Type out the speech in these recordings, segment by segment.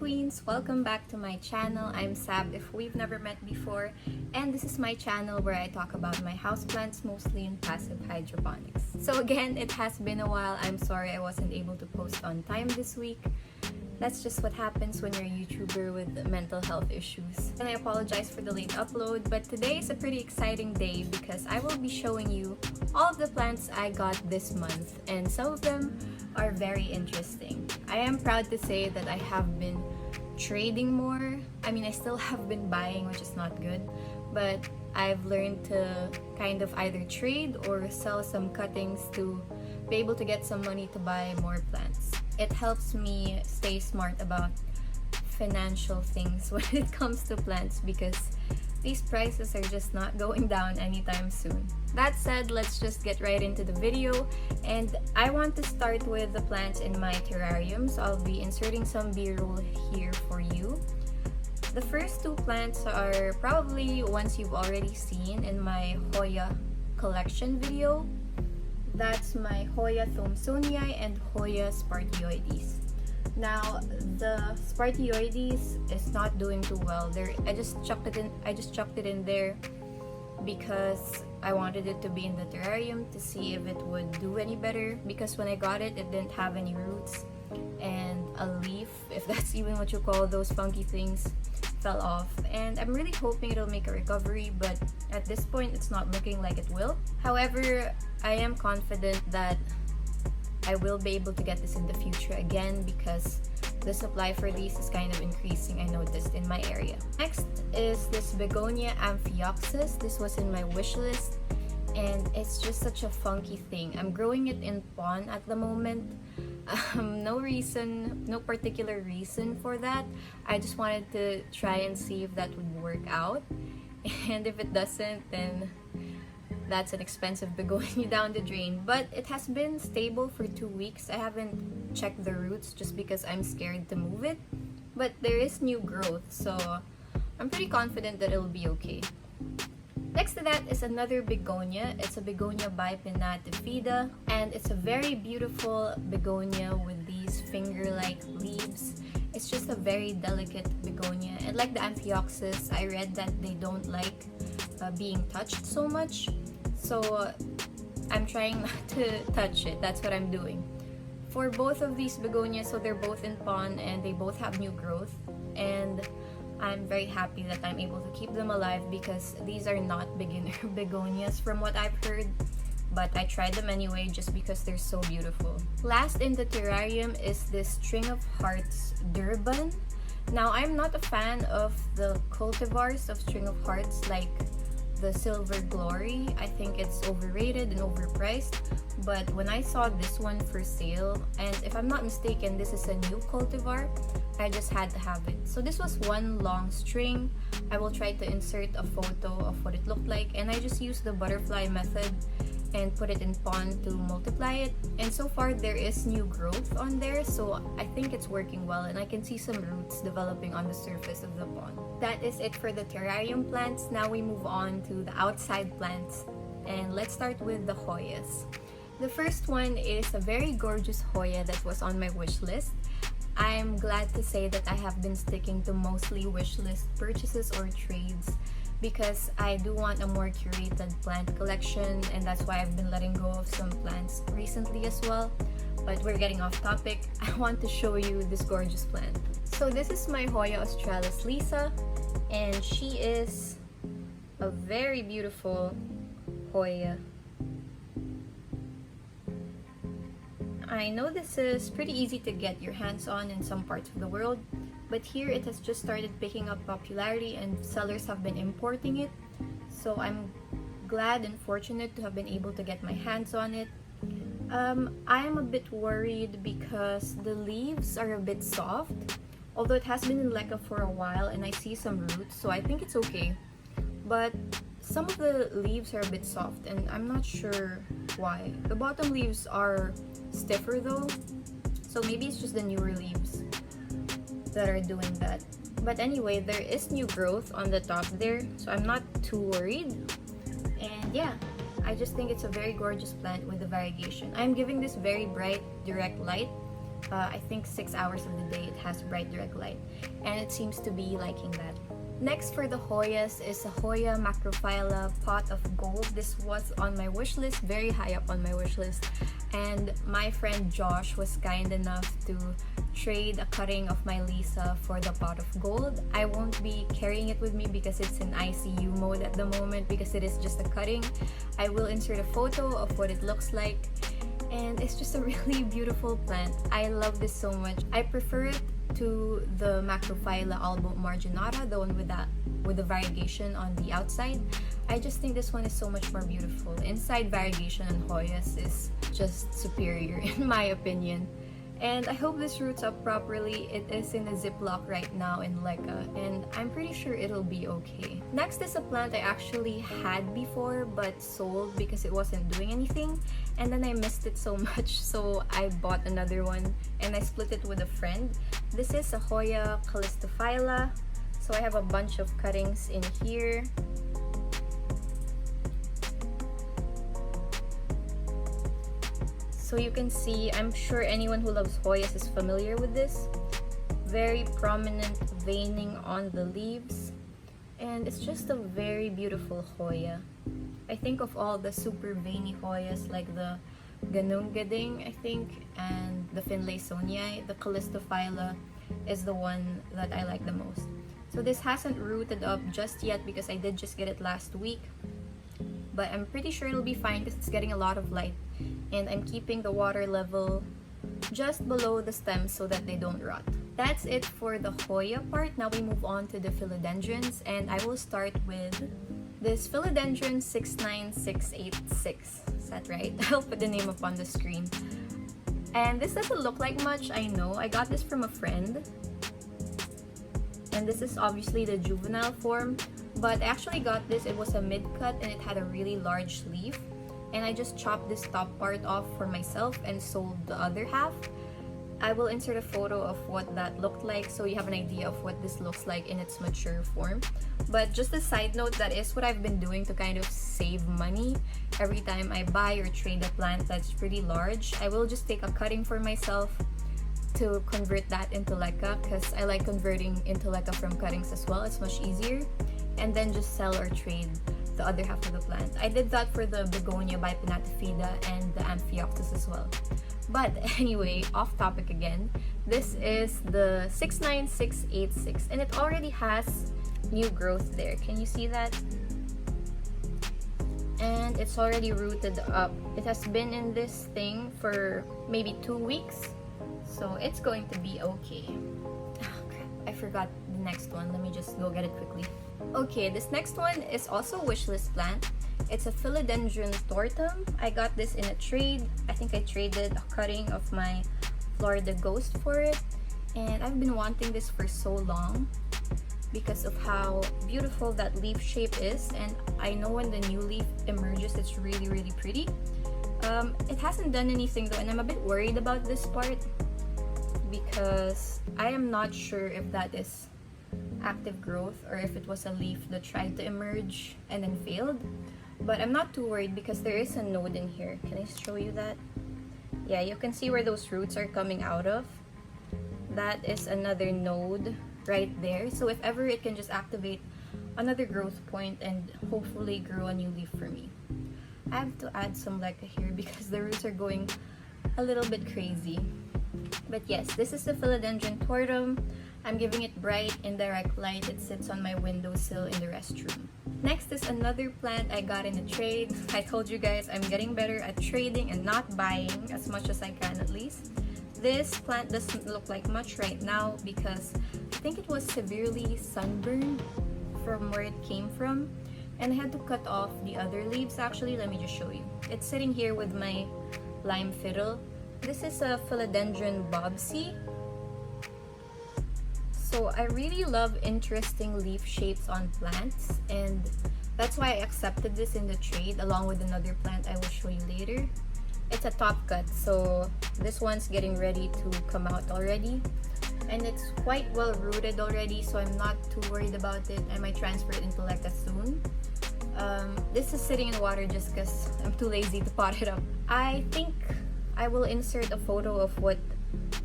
queens! Welcome back to my channel. I'm Sab if we've never met before, and this is my channel where I talk about my houseplants mostly in passive hydroponics. So again, it has been a while. I'm sorry I wasn't able to post on time this week. That's just what happens when you're a YouTuber with mental health issues. And I apologize for the late upload, but today is a pretty exciting day because I will be showing you all of the plants I got this month, and some of them are very interesting. I am proud to say that I have been trading more. I mean, I still have been buying, which is not good, but I've learned to kind of either trade or sell some cuttings to be able to get some money to buy more plants. It helps me stay smart about financial things when it comes to plants because these prices are just not going down anytime soon. That said, let's just get right into the video, and I want to start with the plants in my terrarium, so I'll be inserting some B-roll here for you. The first two plants are probably ones you've already seen in my Hoya collection video. That's my Hoya Thomsonii and Hoya Spartioides. Now, the Spartioides is not doing too well. I just chucked it in there because I wanted it to be in the terrarium to see if it would do any better, because when I got it, it didn't have any roots, and a leaf, if that's even what you call those funky things, fell off. And I'm really hoping it'll make a recovery, but at this point it's not looking like it will. However, I am confident that I will be able to get this in the future again because the supply for these is kind of increasing, I noticed, in my area. Next is this Begonia Amphioxus. This was in my wish list, and it's just such a funky thing. I'm growing it in pond at the moment. No particular reason for that. I just wanted to try and see if that would work out, and if it doesn't, then that's an expensive begonia down the drain. But it has been stable for 2 weeks. I haven't checked the roots just because I'm scared to move it, but there is new growth, so I'm pretty confident that it'll be okay. Next to that is another begonia. It's a begonia by Pinna, Feda, and it's a very beautiful begonia with these finger-like leaves. It's just a very delicate begonia, and like the Amphioxus, I read that they don't like being touched so much, so I'm trying not to touch it. That's what I'm doing. For both of these begonias, so they're both in pond and they both have new growth, and I'm very happy that I'm able to keep them alive because these are not beginner begonias from what I've heard, but I tried them anyway just because they're so beautiful. Last in the terrarium is this String of Hearts Durban. Now, I'm not a fan of the cultivars of String of Hearts like the Silver Glory. I think it's overrated and overpriced, but when I saw this one for sale, and if I'm not mistaken, this is a new cultivar, I just had to have it. So this was one long string. I will try to insert a photo of what it looked like, and I just used the butterfly method and put it in pond to multiply it, and so far there is new growth on there, so I think it's working well, and I can see some roots developing on the surface of the pond. That is it for the terrarium plants. Now we move on to the outside plants, and let's start with the Hoyas. The first one is a very gorgeous Hoya that was on my wish list. I'm glad to say that I have been sticking to mostly wish list purchases or trades because I do want a more curated plant collection, and that's why I've been letting go of some plants recently as well. But we're getting off topic. I want to show you this gorgeous plant. So this is my Hoya Australis Lisa, and she is a very beautiful Hoya. I know this is pretty easy to get your hands on in some parts of the world, but here it has just started picking up popularity and sellers have been importing it. So I'm glad and fortunate to have been able to get my hands on it. I'm a bit worried because the leaves are a bit soft, although it has been in leca for a while and I see some roots, so I think it's okay. But some of the leaves are a bit soft and I'm not sure why. The bottom leaves are stiffer though, so maybe it's just the newer leaves that are doing that. But anyway, there is new growth on the top there, so I'm not too worried. And yeah, I just think it's a very gorgeous plant with the variegation. I'm giving this very bright direct light I think 6 hours of the day it has bright direct light, and it seems to be liking that. Next for the Hoyas is a Hoya Macrophylla Pot of Gold. This was on my wish list, very high up on my wish list, and my friend Josh was kind enough to trade a cutting of my Lisa for the pot of gold. I won't be carrying it with me because it's in ICU mode at the moment because it is just a cutting. I will insert a photo of what it looks like, and it's just a really beautiful plant. I love this so much. I prefer it to the Macrophylla albo marginata, the one with the variegation on the outside. I just think this one is so much more beautiful. Inside variegation on Hoyas is just superior in my opinion. And I hope this roots up properly. It is in a Ziploc right now in Leca, and I'm pretty sure it'll be okay. Next is a plant I actually had before but sold because it wasn't doing anything, and then I missed it so much, so I bought another one and I split it with a friend. This is a Hoya Callistophylla. So I have a bunch of cuttings in here. So you can see, I'm sure anyone who loves Hoyas is familiar with this. Very prominent veining on the leaves. And it's just a very beautiful Hoya. I think of all the super veiny Hoyas like the Ganungading, I think, and the Finlaysonii, the Callistophylla is the one that I like the most. So this hasn't rooted up just yet because I did just get it last week. But I'm pretty sure it'll be fine because it's getting a lot of light, and I'm keeping the water level just below the stems so that they don't rot. That's it for the Hoya part. Now we move on to the philodendrons, and I will start with this Philodendron 69686. Is that right? I'll put the name up on the screen. And this doesn't look like much, I know. I got this from a friend. And this is obviously the juvenile form. But I actually got this, it was a mid-cut and it had a really large leaf. And I just chopped this top part off for myself and sold the other half. I will insert a photo of what that looked like so you have an idea of what this looks like in its mature form. But just a side note, that is what I've been doing to kind of save money. Every time I buy or trade a plant that's pretty large, I will just take a cutting for myself to convert that into leca, because I like converting into leca from cuttings as well. It's much easier. And then just sell or trade the other half of the plant. I did that for the Begonia by Feda and the Amphioxus as well. But anyway, off topic again. This is the 69686 and it already has new growth there. Can you see that? And it's already rooted up. It has been in this thing for maybe 2 weeks. So it's going to be okay. Oh, crap. I forgot the next one. Let me just go get it quickly. Okay, this next one is also a wishlist plant. It's a Philodendron Tortum. I got this in a trade. I think I traded a cutting of my Florida Ghost for it. And I've been wanting this for so long because of how beautiful that leaf shape is. And I know when the new leaf emerges, it's really, really pretty. It hasn't done anything though, and I'm a bit worried about this part because I am not sure if that is active growth or if it was a leaf that tried to emerge and then failed. But I'm not too worried because there is a node in here. Can I show you that? Yeah, you can see where those roots are coming out of. That is another node right there. So if ever, it can just activate another growth point and hopefully grow a new leaf for me. I have to add some leca here because the roots are going a little bit crazy. But yes, this is the Philodendron Tortum. I'm giving it bright indirect light. It sits on my windowsill in the restroom. Next is another plant I got in a trade. I told you guys I'm getting better at trading and not buying as much as I can at least. This plant doesn't look like much right now because I think it was severely sunburned from where it came from. And I had to cut off the other leaves actually. Let me just show you. It's sitting here with my lime fiddle. This is a Philodendron Bobbie. So I really love interesting leaf shapes on plants, and that's why I accepted this in the trade along with another plant I will show you later. It's a top cut, so this one's getting ready to come out already. And it's quite well rooted already, so I'm not too worried about it. I might transfer it into leca soon. This is sitting in water just because I'm too lazy to pot it up. I think I will insert a photo of what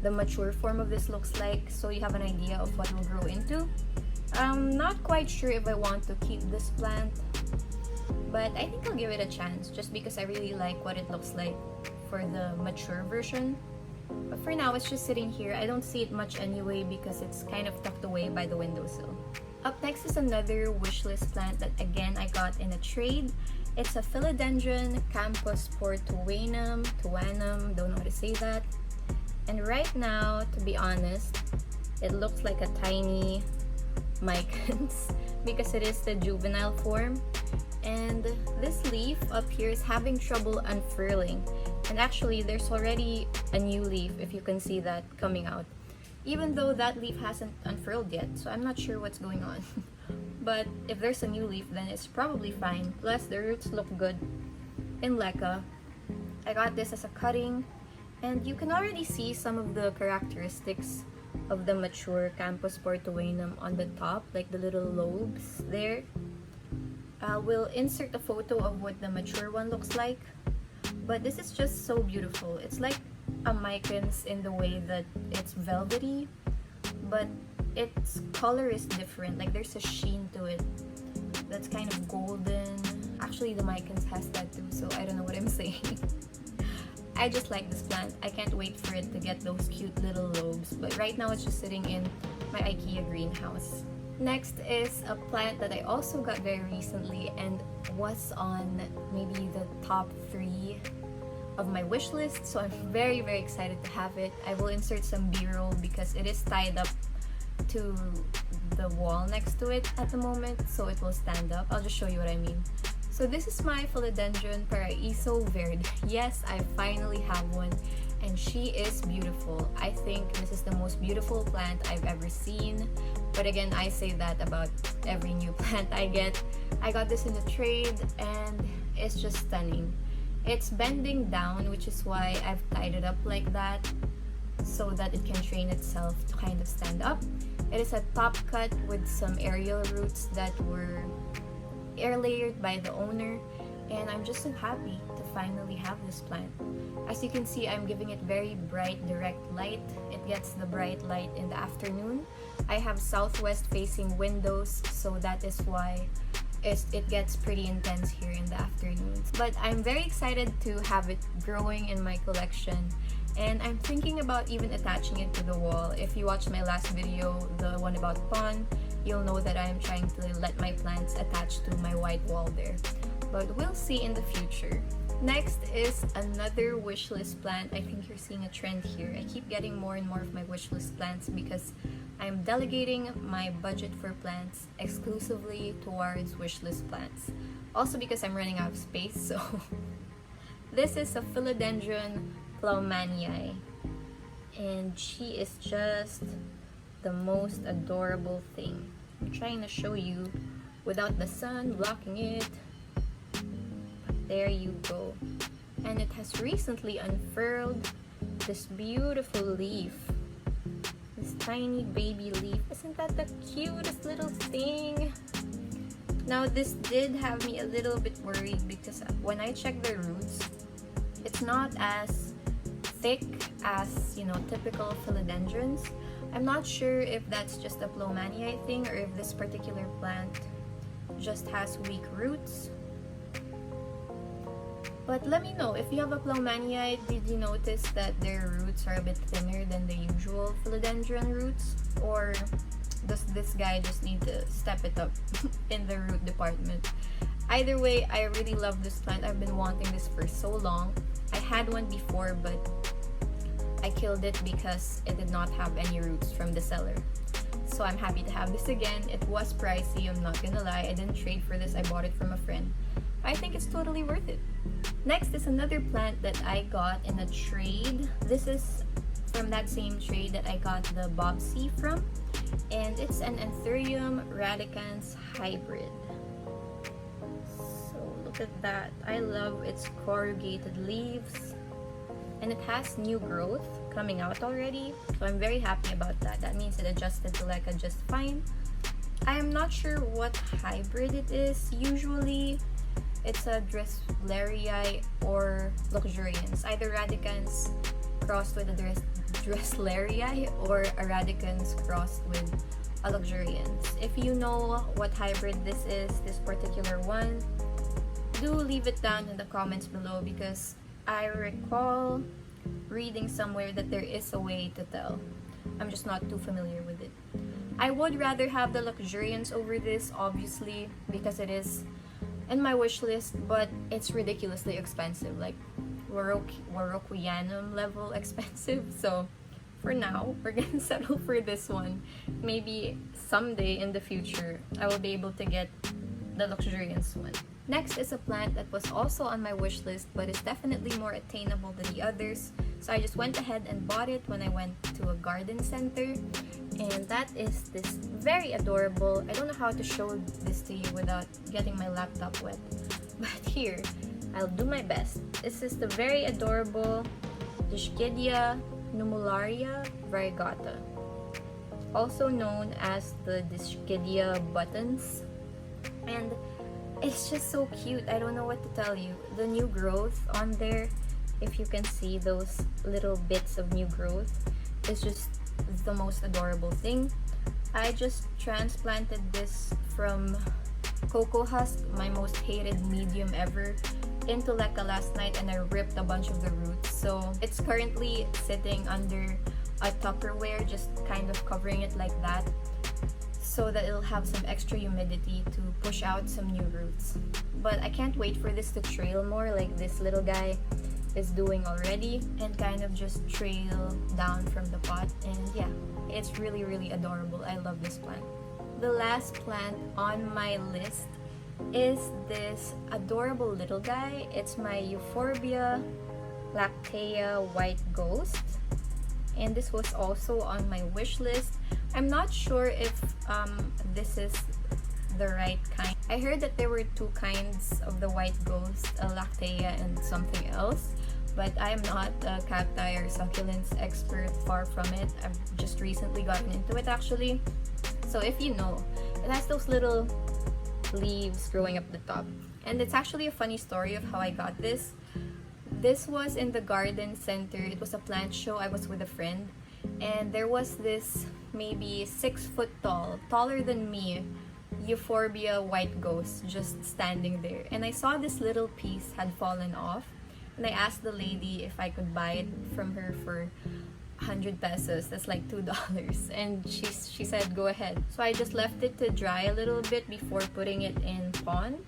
the mature form of this looks like, so you have an idea of what will grow into. I'm not quite sure if I want to keep this plant, but I think I'll give it a chance just because I really like what it looks like for the mature version. But for now, it's just sitting here. I don't see it much anyway because it's kind of tucked away by the windowsill. Up next is another wishlist plant that again I got in a trade. It's a Philodendron Campus tuanum, don't know how to say that. And right now, to be honest, it looks like a tiny mycans because it is the juvenile form. And this leaf up here is having trouble unfurling. And actually, there's already a new leaf, if you can see that coming out. Even though that leaf hasn't unfurled yet, so I'm not sure what's going on. But if there's a new leaf, then it's probably fine. Plus, the roots look good in leca. I got this as a cutting, and you can already see some of the characteristics of the mature Campus tuanum on the top, like the little lobes there. We'll insert a photo of what the mature one looks like. But this is just so beautiful. It's like a mycans in the way that it's velvety, but its color is different. Like there's a sheen to it that's kind of golden. Actually, the mycans has that too, so I don't know what I'm saying. I just like this plant. I can't wait for it to get those cute little lobes. But right now, it's just sitting in my IKEA greenhouse. Next is a plant that I also got very recently and was on maybe the top 3 of my wish list, so I'm very excited to have it. I will insert some b-roll because it is tied up to the wall next to it at the moment, so it will stand up. I'll just show you what I mean. So this is my Philodendron Paraiso Verde. Yes, I finally have one, and she is beautiful. I think this is the most beautiful plant I've ever seen. But again, I say that about every new plant I get. I got this in a trade, and it's just stunning. It's bending down, which is why I've tied it up like that, so that it can train itself to kind of stand up. It is a top cut with some aerial roots that were air layered by the owner, and I'm just so happy to finally have this plant. As you can see, I'm giving it very bright direct light. It gets the bright light in the afternoon. I have southwest facing windows, so that is why it gets pretty intense here in the afternoons. But I'm very excited to have it growing in my collection, and I'm thinking about even attaching it to the wall. If you watched my last video, the one about pond, you'll know that I'm trying to let my plants attach to my white wall there. But we'll see in the future. Next is another wishlist plant. I think you're seeing a trend here. I keep getting more and more of my wishlist plants because I'm delegating my budget for plants exclusively towards wishlist plants. Also because I'm running out of space, so this is a Philodendron Mania, and she is just the most adorable thing. I'm trying to show you without the sun blocking it. There you go. And it has recently unfurled this beautiful leaf. This tiny baby leaf. Isn't that the cutest little thing? Now this did have me a little bit worried because when I checked the roots, it's not as thick as, you know, typical philodendrons. I'm not sure if that's just a Mania thing or if this particular plant just has weak roots. But let me know, if you have a Mania, did you notice that their roots are a bit thinner than the usual philodendron roots? Or does this guy just need to step it up in the root department? Either way, I really love this plant. I've been wanting this for so long. I had one before, but I killed it because it did not have any roots from the seller. So I'm happy to have this again. It was pricey, I'm not gonna lie. I didn't trade for this, I bought it from a friend. I think it's totally worth it. Next is another plant that I got in a trade. This is from that same trade that I got the Bobbie from. And it's an Ethereum Radicands hybrid. So look at that. I love its corrugated leaves. And it has new growth coming out already. So I'm very happy about that. That means it adjusted to leca just fine. I'm not sure what hybrid it is. Usually it's a Dresslerii or Luxurians, either Radicans crossed with a Dresslerii or a Radicans crossed with a luxurians. If you know what hybrid this is, this particular one, do leave it down in the comments below, because I recall reading somewhere that there is a way to tell. I'm just not too familiar with it. I would rather have the luxurians over this, obviously, because it is in my wish list, but it's ridiculously expensive, like Warocquianum level expensive. So for now, we're gonna settle for this one. Maybe someday in the future, I will be able to get the luxuriance one. Next is a plant that was also on my wish list, but is definitely more attainable than the others. So I just went ahead and bought it when I went to a garden center. And that is this very adorable, I don't know how to show this to you without getting my laptop wet, but here, I'll do my best. This is the very adorable Disgaea Numeriaverigata, also known as the Disgaea buttons. And it's just so cute. I don't know what to tell you. The new growth on there, if you can see those little bits of new growth, is just the most adorable thing. I just transplanted this from cocoa husk, my most hated medium ever, into leca last night, and I ripped a bunch of the roots. So it's currently sitting under a Tupperware, just kind of covering it like that, so that it'll have some extra humidity to push out some new roots. But I can't wait for this to trail more, like this little guy is doing already, and kind of just trail down from the pot. And yeah, it's really, really adorable. I love this plant. The last plant on my list is this adorable little guy. It's my Euphorbia Latte white ghost, and this was also on my wish list. I'm not sure if this is the right kind. I heard that there were two kinds of the white ghost, a Lactea and something else, but I am not a cacti or succulents expert, far from it. I've just recently gotten into it actually. So if you know, it has those little leaves growing up the top. And it's actually a funny story of how I got this. This was in the garden center. It was a plant show. I was with a friend, and there was this maybe 6 foot tall, taller than me, Euphorbia white ghost just standing there. And I saw this little piece had fallen off, and I asked the lady if I could buy it from her for 100 pesos. That's like $2. And she said go ahead. So I just left it to dry a little bit before putting it in pond.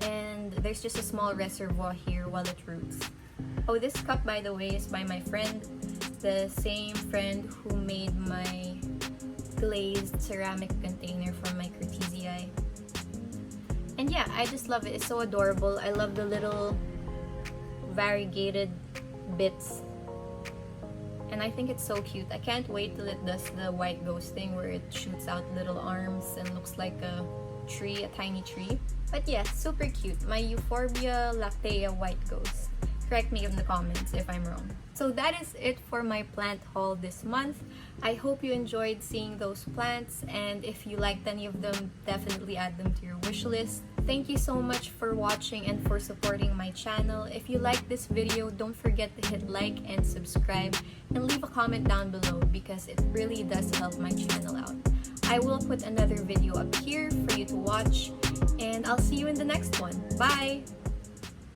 And there's just a small reservoir here while it roots. Oh, this cup, by the way, is by my friend, the same friend who made my glazed ceramic container from my Curtizii. And yeah, I just love it. It's so adorable. I love the little variegated bits, and I think it's so cute. I can't wait till it does the white ghost thing where it shoots out little arms and looks like a tree, a tiny tree. But yeah, super cute. My Euphorbia Lactea white ghost. Correct me in the comments if I'm wrong. So that is it for my plant haul this month. I hope you enjoyed seeing those plants, and if you liked any of them, definitely add them to your wish list. Thank you so much for watching and for supporting my channel. If you like this video, don't forget to hit like and subscribe, and leave a comment down below, because it really does help my channel out. I will put another video up here for you to watch, and I'll see you in the next one. Bye!